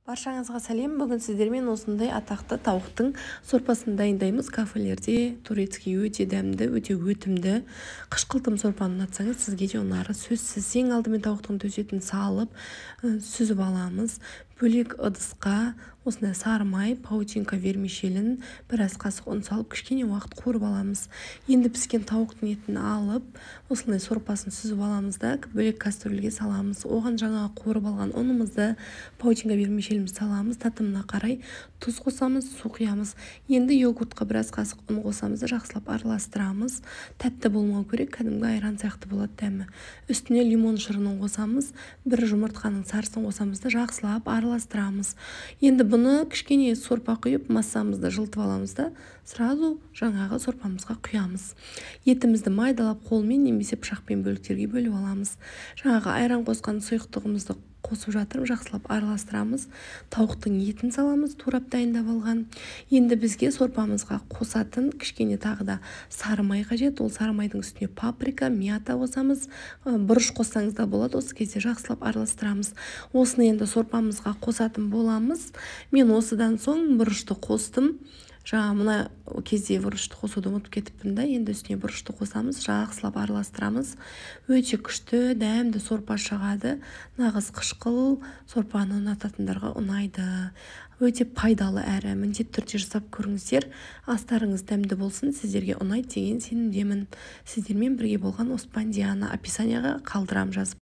Баршаңызға сәлем. Бүгін сіздермен осындай атақты тауықтың сорпасын дайындаймыз. Кафелерде турецкий өте дәмді, өте өтімді. Қышқылтым сорпаны ұнатсаңыз, сізге де ұнары сөзсіз. Ең алдымен тауықтың төс етін салып, сүзіп аламыз. Бөлек ыдысқа осындай сары май, паутинка вермишелін, біраз қасық ұн салып, кішкене уақыт қуырып аламыз. Енді піскен тауықтың етін алып, осындай сорпасын сүзіп аламыз да, бөлек кастрөлге саламыз. Оған жаңағы қуырып алған ұнымызды, паутинка вермишелімізді саламыз. Татымына қарай тұз қосамыз, су құямыз. Енді йогуртқа біраз қасық ұн қосамыз да жақсылап араластырамыз. Тәтті болмау керек, кәдімгі айран сияқты болады дәмі. Үстіне лимон шырынын қосамыз, бір жұмыртқаның сарысын қосамыз да жақсылап араластырамыз. Енді бұны кішкене сорпа құйып, массамызды жылтып аламыз да, сразу жаңағы сорпамызға құямыз. Етімізді майдалап қолмен немесе пышақпен бөліктерге бөліп аламыз. Жаңағы айран қосқан сұйықтығымызды қосып жатырып, жақсылап араластырамыз. Тауықтың етін саламыз, турап дайындап алған. Енді бізге сорпамызға қосатын кішкене тағы да сары май қажет. Ол сары майдың үстіне паприка, мята қосамыз. Бұрыш қоссаңыз да болады. Осы кезде жақсылап араластырамыз. Осыны енді сорпамызға қосатын боламыз. Мен осыдан соң бұрышты қостым. Жаңа мына кезде бұрышты қосуды ұмытып кетіппін да, енді үстіне бұрышты қосамыз, жақсылап араластырамыз. Өте күшті, дәмді сорпа шығады. Нағыз қышқыл сорпаны ұнататындарға ұнайды. Өте пайдалы әрі міндетті түрде жасап көріңіздер. Астарыңыз дәмді болсын, сіздерге ұнайды деген сенімдемін. Сіздермен бірге болған Оспан Диана. Описанияға қалдырам жазып.